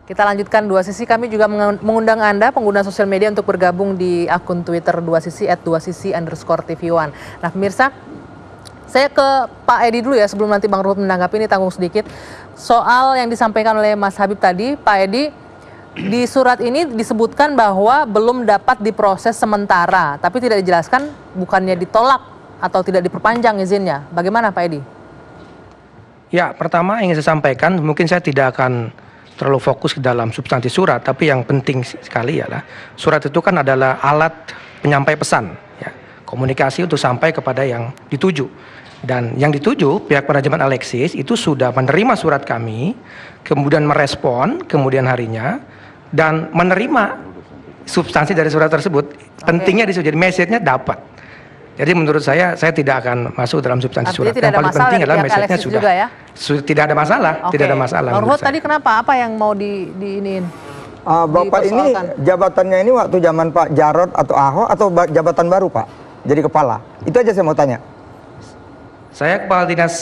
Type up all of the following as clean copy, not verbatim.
Kita lanjutkan Dua Sisi. Kami juga mengundang Anda, pengguna sosial media, untuk bergabung di akun Twitter Dua Sisi @2sisi_TV1. Nah, pemirsa, saya ke Pak Edi dulu ya, sebelum nanti Bang Ruhut menanggapi. Ini tanggung sedikit. Soal yang disampaikan oleh Mas Habib tadi, Pak Edi, di surat ini disebutkan bahwa belum dapat diproses sementara, tapi tidak dijelaskan bukannya ditolak atau tidak diperpanjang izinnya. Bagaimana Pak Edi? Ya, pertama ingin saya sampaikan, mungkin saya tidak akan terlalu fokus ke dalam substansi surat, tapi yang penting sekali adalah surat itu kan adalah alat penyampai pesan, ya, komunikasi untuk sampai kepada yang dituju. Dan yang dituju, pihak manajemen Alexis itu sudah menerima surat kami, kemudian merespon kemudian harinya, dan menerima substansi dari surat tersebut. Pentingnya di situ, jadi message-nya dapat. Jadi menurut saya tidak akan masuk dalam substansi surat. Yang paling penting adalah message-nya sudah. Ya? Tidak ada masalah, tidak ada masalah. Bang Ruhut tadi kenapa? Apa yang mau diiniin? Bapak ini jabatannya ini waktu zaman Pak Jarod atau Ahok atau jabatan baru Pak? Jadi kepala. Itu aja saya mau tanya. Saya kepala dinas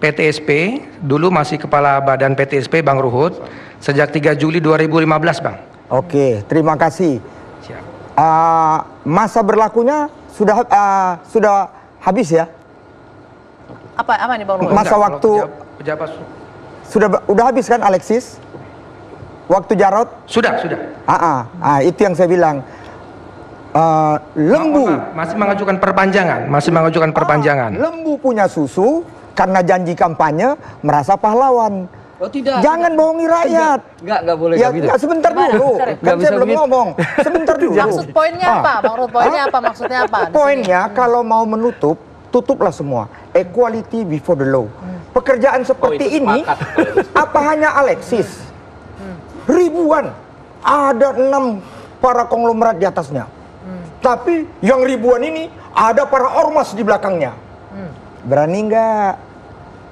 PTSP, dulu masih kepala badan PTSP Bang Ruhut, sejak 3 Juli 2015 Bang. Oke, terima kasih. Siap. Masa berlakunya sudah habis ya? Apa nih Bang Ruhut? Masa waktu pejabat udah habis kan Alexis? Waktu Jarod? Sudah. Itu yang saya bilang. Lembu masih mengajukan perpanjangan, Lembu punya susu karena janji kampanye merasa pahlawan. Oh tidak. Jangan bohongi rakyat. Enggak boleh ya, gitu. Sebentar dulu. Kan saya belum ngomong. Sebentar dulu. Maksud poinnya apa, Bang Ruhut? Poinnya apa? Maksudnya apa? Poinnya kalau mau menutup, tutuplah semua. Equality before the law. Pekerjaan seperti ini, apa hanya Alexis? Ribuan. Ada 6 para konglomerat di atasnya. Tapi yang ribuan ini ada para ormas di belakangnya. Berani nggak?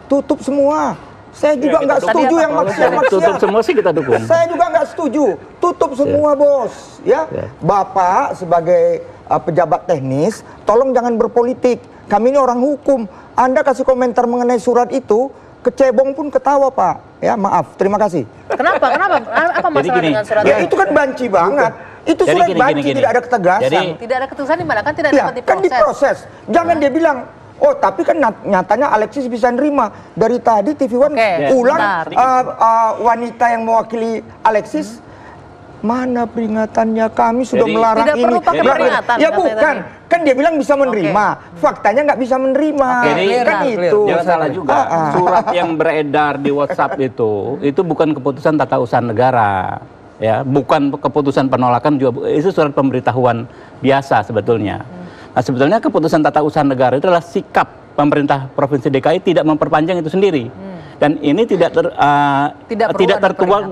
Tutup semua. Saya juga nggak setuju yang maksiat-maksiat. Tutup semua sih kita dukung. Saya juga nggak setuju. Tutup semua bos. Ya, Bapak sebagai pejabat teknis, tolong jangan berpolitik. Kami ini orang hukum. Anda kasih komentar mengenai surat itu, kecebong pun ketawa Pak. Ya maaf. Terima kasih. Kenapa? Apa masalah dengan surat itu? Ya itu kan banci banget. Itu surat banci, tidak ada ketegasan. Tidak ada ketegasan di mana? Kan tidak dapat diproses. Kan diproses. Jangan dia bilang, oh tapi kan nyatanya Alexis bisa nerima. Dari tadi TV One ulang wanita yang mewakili Alexis. Mana peringatannya, kami sudah melarang tidak ini. Perlu pakai peringatan, ya bukan, kan dia bilang bisa menerima. Faktanya nggak bisa menerima. Kan itu. Jangan salah juga. Surat yang beredar di WhatsApp itu bukan keputusan tata usaha negara. Ya, bukan keputusan penolakan juga, itu surat pemberitahuan biasa sebetulnya. Nah, sebetulnya keputusan tata usaha negara itu adalah sikap pemerintah Provinsi DKI tidak memperpanjang itu sendiri. Dan ini tidak tertuang,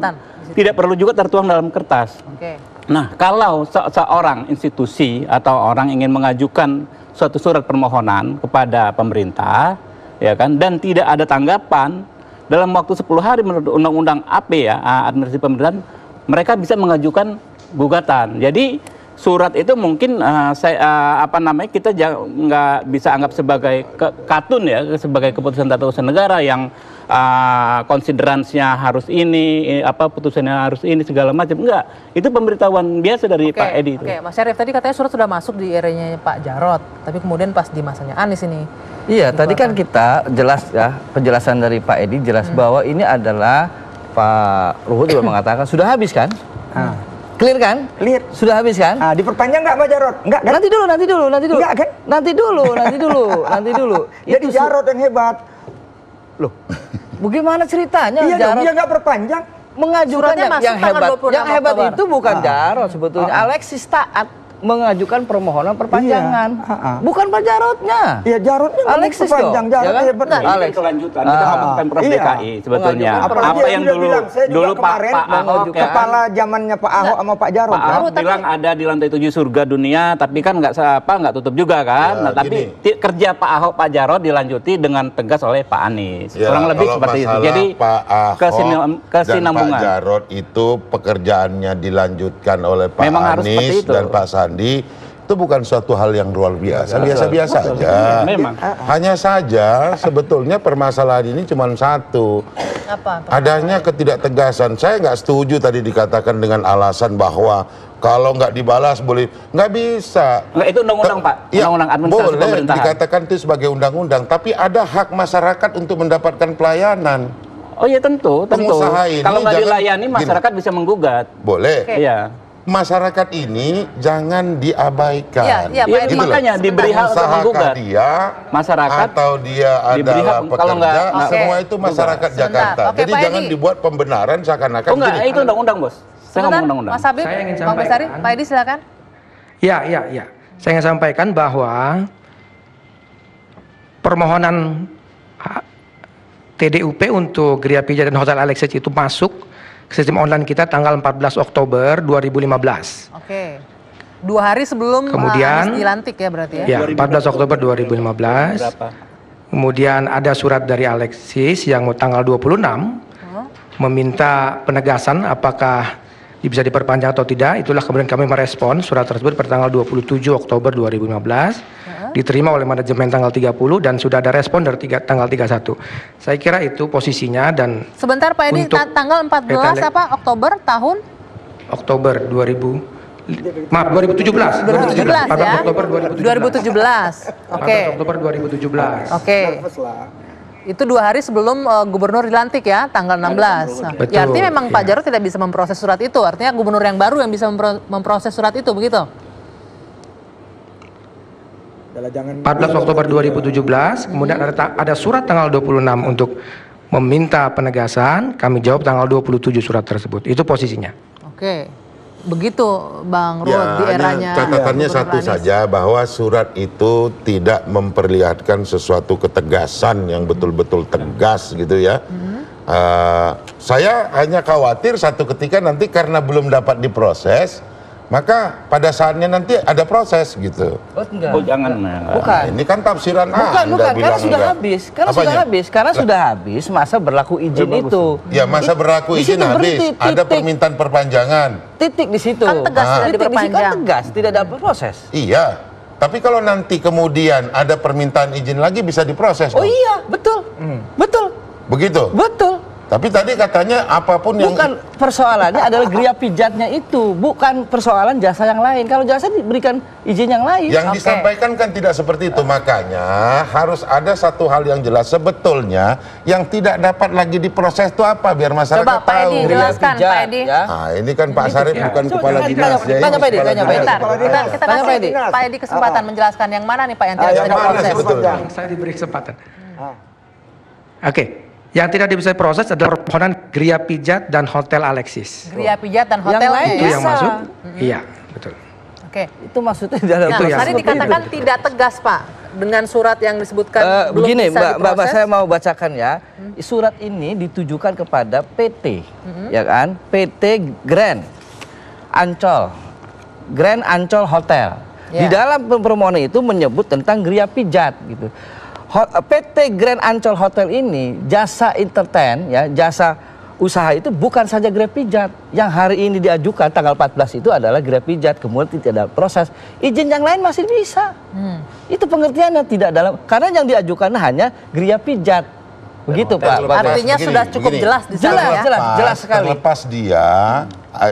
tidak perlu juga tertuang dalam kertas. Nah, kalau seorang institusi atau orang ingin mengajukan suatu surat permohonan kepada pemerintah, ya kan, dan tidak ada tanggapan dalam waktu 10 hari menurut Undang-Undang AP ya, administrasi pemerintahan, mereka bisa mengajukan gugatan. Jadi surat itu mungkin kita nggak bisa anggap sebagai katun ya, sebagai keputusan tata usaha negara yang konsideransinya harus ini, putusannya harus ini segala macam. Enggak, itu pemberitahuan biasa dari Pak Edi itu. Mas Syarif, tadi katanya surat sudah masuk di eranya Pak Jarod, tapi kemudian pas di masanya Anies ini. Iya, tadi kan kita jelas ya, penjelasan dari Pak Edi jelas bahwa ini adalah Pak Ruhut juga mengatakan sudah habis kan? Clear kan? Clear. Sudah habis kan? Diperpanjang nggak Pak Jarod? Enggak kan? Nanti dulu. Enggak kan? Nanti dulu. Jadi Jarod yang hebat. Loh, bagaimana ceritanya? Iya Jarod dia nggak perpanjang. mengajukan yang hebat. Yang hebat itu bukan Jarod sebetulnya. Alexis Taat mengajukan permohonan perpanjangan. Bukan Pak Jarodnya. Iya, Jarodnya Alexis perpanjang. Jarod hebat. Alex kelanjutan kita ngomong Pemprov DKI sebetulnya. Apa yang dulu Pak Ahok kepala zamannya Pak Ahok sama Pak Jarod. Pak Ahok bilang ada di lantai 7 surga dunia, tapi kan nggak tutup juga kan. Nah, tapi kerja Pak Ahok Pak Jarod dilanjuti dengan tegas oleh Pak Anies. Kurang lebih seperti itu. Jadi Pak Ahok kesinambungan. dan Pak Jarod itu pekerjaannya dilanjutkan oleh Pak Anies dan Pak Sandi itu bukan suatu hal yang luar biasa, biasa-biasa aja. Memang. Hanya saja sebetulnya permasalahan ini cuma satu, Apa? adanya ketidaktegasan. Saya nggak setuju tadi dikatakan dengan alasan bahwa kalau nggak dibalas boleh, nggak bisa. Nggak, itu undang-undang, Pak. Ya, Undang-undang administrasi boleh pemerintahan. dikatakan itu sebagai undang-undang, tapi ada hak masyarakat untuk mendapatkan pelayanan. Oh iya tentu. Pengusaha ini Kalau nggak jangan- dilayani masyarakat bisa menggugat. Boleh. Oke. Iya. Masyarakat ini jangan diabaikan. Iya, iya, Pak Iya, Edi. Gitu loh. makanya diberi hak untuk Usahakah menggugat. dia Masyarakat atau dia diberi hak, adalah kalau pekerja, nggak- semua Oke. itu masyarakat Sebentar. Jakarta. Oke, Jadi Pak jangan Edi. dibuat pembenaran seakan-akan Oh enggak, gini. itu undang-undang, Bos. Saya Sebentar, ngomong undang-undang. Mas Habib, Saya ingin Bang Bestari, sampaikan. Pak Edi silakan. Ya. Saya ingin sampaikan bahwa permohonan TDUP untuk Geria Pijat dan Hotel Alexis itu masuk ke sistem online kita tanggal 14 Oktober 2015. Oke. 2 hari sebelum Kemudian- Anies dilantik ya berarti ya? Ya, 14 Oktober 2015. Berapa? Kemudian ada surat dari Alexis yang tanggal 26 meminta penegasan apakah bisa diperpanjang atau tidak. Itulah kemudian kami merespon surat tersebut pada tanggal 27 Oktober 2015. Diterima oleh manajemen tanggal 30 dan sudah ada respon dari tanggal 31. Saya kira itu posisinya dan Sebentar Pak Edi, Untuk tanggal 14 PT apa? Oktober tahun? Oktober 2017. 2017 14 ya? Oktober 2017. 2017. Oke. 14 Oktober 2017. Oke. Itu 2 hari sebelum gubernur dilantik ya, tanggal 16. Nah, Betul, ya artinya memang Pak ya. Jarod tidak bisa memproses surat itu. Artinya gubernur yang baru yang bisa memproses surat itu, begitu? 14 Oktober 2017, kemudian ada surat tanggal 26 untuk meminta penegasan, kami jawab tanggal 27 surat tersebut. Itu posisinya. Oke. Begitu Bang Ruhut Ya, di hanya eranya catatannya Gubernur satu Anies. saja, bahwa surat itu tidak memperlihatkan sesuatu ketegasan yang betul-betul tegas gitu ya. Saya hanya khawatir satu ketika nanti karena belum dapat diproses, maka pada saatnya nanti ada proses gitu. Oh, enggak. Oh jangan. Bukan. Ini kan tafsiran Bukan, Anda karena bilang sudah enggak. habis. Karena Apanya? sudah habis. Karena sudah habis masa berlaku izin itu. Ya masa berlaku Di izin situ habis, berhenti, ada titik. permintaan perpanjangan. Titik di situ. Kan tegas tidak Titik di situ kan diperpanjang. tegas, tidak ada proses. Iya, tapi kalau nanti kemudian ada permintaan izin lagi bisa diproses. Oh dong. iya, betul. Betul. Begitu. Betul. Tapi tadi katanya apapun yang Bukan persoalannya adalah geria pijatnya itu, bukan persoalan jasa yang lain. Kalau jasa diberikan izin yang lain. yang Oke. disampaikan kan tidak seperti itu. Makanya harus ada satu hal yang jelas, sebetulnya yang tidak dapat lagi diproses itu apa, biar masyarakat Coba Pak tahu. Edi jelaskan, Pijat, Pak Edi. ya. Nah, ini kan Pak Sarip bukan Coba kepala tanya- dinas. tanya- ya, ini tanya Pak Edi, kepala tanya Pak Edi. dinas. Bentar, kita Tanya Pak Edi. kasih Pak Edi kesempatan menjelaskan yang mana nih Pak yang tidak yang bisa mana diproses. sebetulnya? Saya diberi kesempatan. Oke, yang tidak bisa diproses adalah permohonan Geria Pijat dan Hotel Alexis. Geria Pijat dan Yang hotel lain Itu yang Bisa. masuk. Iya, betul. Oke. Itu maksudnya di dalam Nah, Itu yang- tadi dikatakan tidak tegas Pak dengan surat yang disebutkan belum begini, bisa Mbak, diproses. saya mau bacakan ya. Surat ini ditujukan kepada PT, ya kan? PT Grand Ancol, Grand Ancol Hotel. Di Ya. dalam permohonan itu menyebut tentang geria pijat gitu. PT Grand Ancol Hotel ini jasa entertain, ya, jasa usaha itu bukan saja geria pijat. Yang hari ini diajukan tanggal 14 itu adalah geria pijat, kemudian tidak ada proses. Izin yang lain masih bisa. Itu pengertiannya tidak dalam, karena yang diajukan hanya geria pijat. Begitu Pak. Terlepas Artinya begini, sudah cukup begini. jelas di sana Jelas, ya. jelas. Terlepas- sekali. Terlepas dia,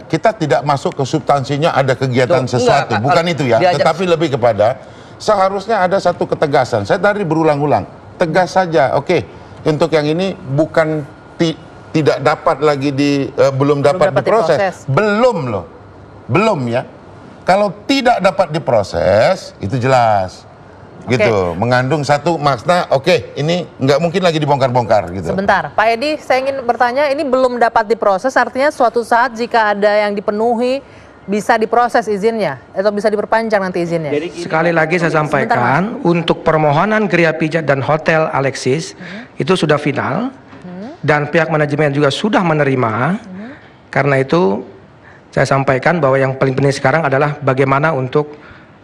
kita tidak masuk ke substansinya ada kegiatan Tuh, sesuatu, enggak, bukan itu ya. diajak- Tetapi lebih kepada seharusnya ada satu ketegasan. Saya tadi berulang-ulang, tegas saja. Oke, untuk yang ini bukan tidak dapat lagi belum dapat dapat diproses. diproses. Belum loh, belum ya. Kalau tidak dapat diproses, itu jelas. Gitu, mengandung satu makna. Oke, ini nggak mungkin lagi dibongkar-bongkar gitu. Sebentar, Pak Edi, saya ingin bertanya, ini belum dapat diproses, artinya suatu saat jika ada yang dipenuhi bisa diproses izinnya atau bisa diperpanjang nanti izinnya. Sekali lagi saya sampaikan, untuk permohonan Geria Pijat dan Hotel Alexis itu sudah final dan pihak manajemen juga sudah menerima. Karena itu saya sampaikan bahwa yang paling penting sekarang adalah bagaimana untuk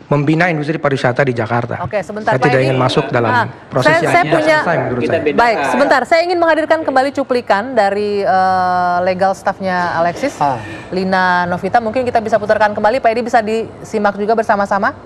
membina industri pariwisata di Jakarta. Oke, sebentar Saya Pak tidak Edi. ingin masuk dalam proses yang saya tidak punya selesai menurut Kita saya. beda. Baik, sebentar. Saya ingin menghadirkan kembali cuplikan dari legal staffnya Alexis, Lina Novita. Mungkin kita bisa putarkan kembali. Pak Edi bisa disimak juga bersama-sama.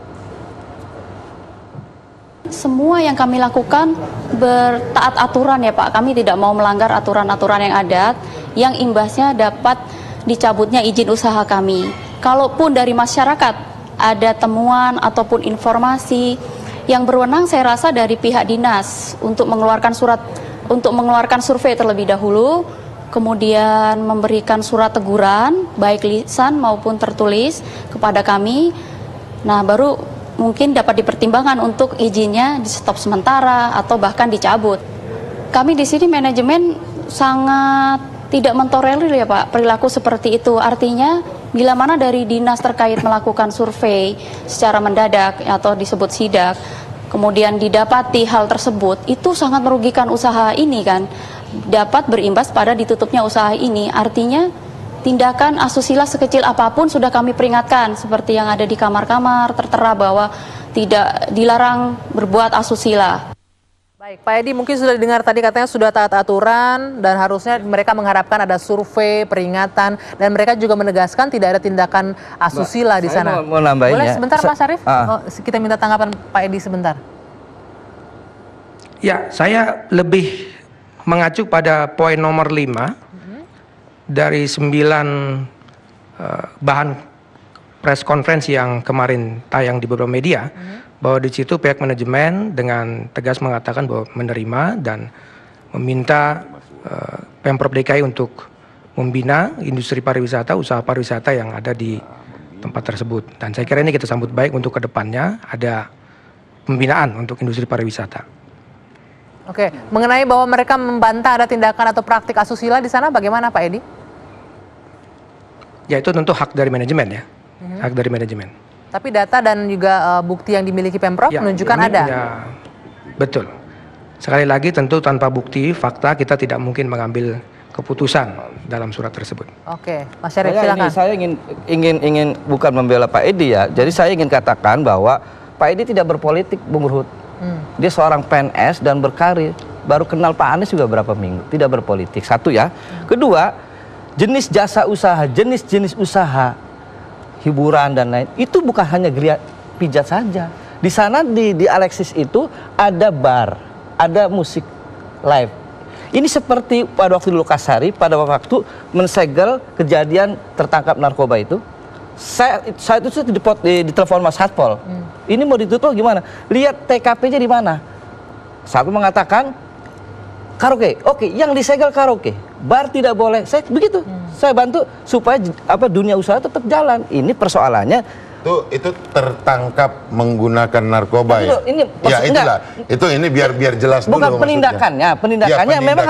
semua yang kami lakukan bertaat aturan ya Pak. Kami tidak mau melanggar aturan-aturan yang ada, yang imbasnya dapat dicabutnya izin usaha kami. Kalaupun dari masyarakat ada temuan ataupun informasi, yang berwenang saya rasa dari pihak dinas untuk mengeluarkan survei terlebih dahulu, kemudian memberikan surat teguran baik lisan maupun tertulis kepada kami. Nah, baru mungkin dapat dipertimbangkan untuk izinnya di stop sementara atau bahkan dicabut. Kami di sini manajemen sangat tidak mentolerir ya Pak perilaku seperti itu. Artinya bila mana dari dinas terkait melakukan survei secara mendadak atau disebut sidak, kemudian didapati hal tersebut, itu sangat merugikan usaha ini kan, dapat berimbas pada ditutupnya usaha ini. Artinya tindakan asusila sekecil apapun sudah kami peringatkan, seperti yang ada di kamar-kamar tertera bahwa tidak dilarang berbuat asusila. Baik, Pak Edi mungkin sudah didengar tadi katanya sudah taat aturan dan harusnya mereka mengharapkan ada survei, peringatan, dan mereka juga menegaskan tidak ada tindakan asusila di sana. Mau nambahin boleh ya. sebentar Mas Syarif? Kita minta tanggapan Pak Edi sebentar. Ya, saya lebih mengacu pada poin nomor 5 dari 9 bahan press conference yang kemarin tayang di beberapa media, bahwa di situ pihak manajemen dengan tegas mengatakan bahwa menerima dan meminta Pemprov DKI untuk membina industri pariwisata, usaha pariwisata yang ada di tempat tersebut. Dan saya kira ini kita sambut baik untuk kedepannya ada pembinaan untuk industri pariwisata. Oke, mengenai bahwa mereka membantah ada tindakan atau praktik asusila di sana, bagaimana Pak Edi? Ya itu tentu hak dari manajemen ya, hak dari manajemen. Tapi data dan juga bukti yang dimiliki Pemprov Ya, menunjukkan ini ada. Betul. Sekali lagi tentu tanpa bukti, fakta kita tidak mungkin mengambil keputusan dalam surat tersebut. Oke, Mas Syarif silakan. Saya ingin bukan membela Pak Edi ya. Jadi saya ingin katakan bahwa Pak Edi tidak berpolitik, Bung Ruhut. Dia seorang PNS dan berkarir. Baru kenal Pak Anies juga berapa minggu. Tidak berpolitik. Satu ya. Kedua, jenis jasa usaha, jenis usaha, hiburan dan lain, itu bukan hanya geria pijat saja. Di sana di Alexis itu ada bar, ada musik live. Ini seperti pada waktu di Lokasari, pada waktu mensegel kejadian tertangkap narkoba itu. Saya itu ditelepon Mas Satpol. Ini mau ditutup gimana? Lihat TKP-nya di mana. Satpol mengatakan karaoke. Oke, yang disegel karaoke. Bar tidak boleh. Saya begitu. Saya bantu supaya dunia usaha tetap jalan. Ini persoalannya. Itu tertangkap menggunakan narkoba ya. Ini ya itulah. Itu ini biar jelas dulu. Bukan penindakannya. Penindakannya memang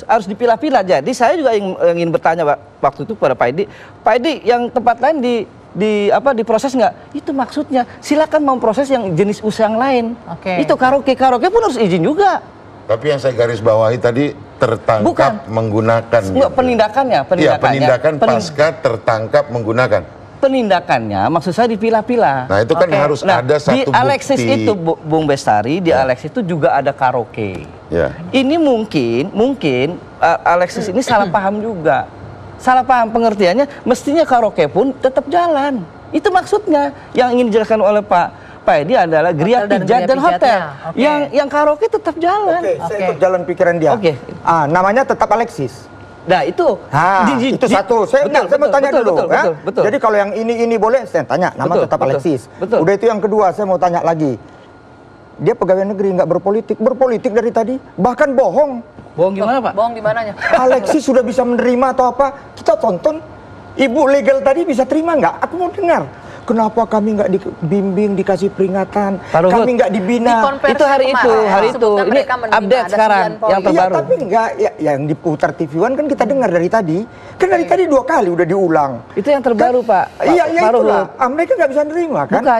harus dipilah-pilah. Jadi saya juga ingin bertanya waktu itu kepada Pak Edi. Pak Edi, yang tempat lain diproses nggak? Itu maksudnya. Silakan memproses yang jenis usaha yang lain. Itu karaoke pun harus izin juga. Tapi yang saya garis bawahi tadi tertangkap menggunakan. Enggak, penindakannya. Iya, penindakan pasca tertangkap menggunakan. Penindakannya maksud saya dipilah-pilah. Nah itu kan harus ada satu di Alexis bukti. itu Bung Bestari, di Alexis itu juga ada karaoke. Ya. Ini mungkin Alexis ini salah paham juga. Salah paham pengertiannya, mestinya karaoke pun tetap jalan. Itu maksudnya. Yang ingin dijelaskan oleh Pak Edi adalah geria pijat dan hotel. Yang karaoke tetap jalan. Saya ikut jalan pikiran dia. Namanya tetap Alexis. Nah itu, itu satu. Saya mau tanya dulu. Betul. Jadi kalau yang ini boleh, saya tanya. Nama tetap Alexis. Udah itu yang kedua, saya mau tanya lagi. Dia pegawai negeri nggak berpolitik dari tadi, bahkan bohong. Bohong gimana Pak? Bohong di mananya? Alexis sudah bisa menerima atau apa? Kita tonton. Ibu legal tadi bisa terima nggak? Aku mau dengar. Kenapa kami nggak dibimbing, dikasih peringatan, kami nggak dibina? Itu hari itu. Ini update sekarang yang terbaru. Iya, tapi nggak, yang diputar TV One kan kita dengar dari tadi. Kan dari tadi 2 kali udah diulang. Itu yang terbaru Pak. Iya, itulah. Mereka nggak bisa nerima kan? Bukan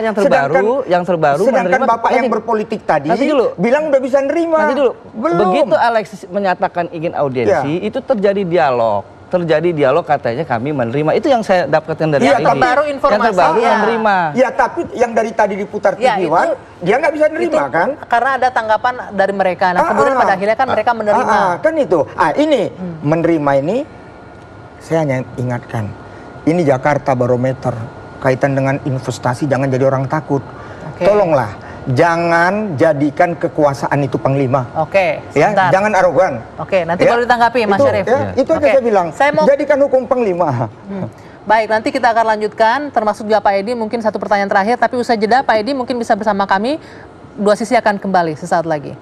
yang terbaru. Sedangkan Bapak yang berpolitik tadi bilang udah bisa nerima. Nanti dulu. Belum. Begitu Alexis menyatakan ingin audiensi, itu terjadi dialog. Katanya kami menerima. Itu yang saya dapatkan dari yang terbaru informasi. Yang terbaru menerima. Ya tapi yang dari tadi diputar TV One, dia nggak bisa nerima kan? Karena ada tanggapan dari mereka. Nah kemudian pada akhirnya kan mereka menerima. Kan itu. Ini menerima ini, saya hanya ingatkan. Ini Jakarta Barometer. Kaitan dengan investasi jangan jadi orang takut. Tolonglah. jangan jadikan kekuasaan itu panglima. Oke, Ya, sebentar. jangan arogan. Oke, nanti Ya, baru ditanggapi Mas itu, Syarif. ya, itu aja Oke. saya bilang. Saya mau Jadikan hukum panglima. Baik, nanti kita akan lanjutkan, termasuk juga Pak Edi, mungkin satu pertanyaan terakhir, tapi usai jeda Pak Edi mungkin bisa bersama kami, dua sisi akan kembali sesaat lagi.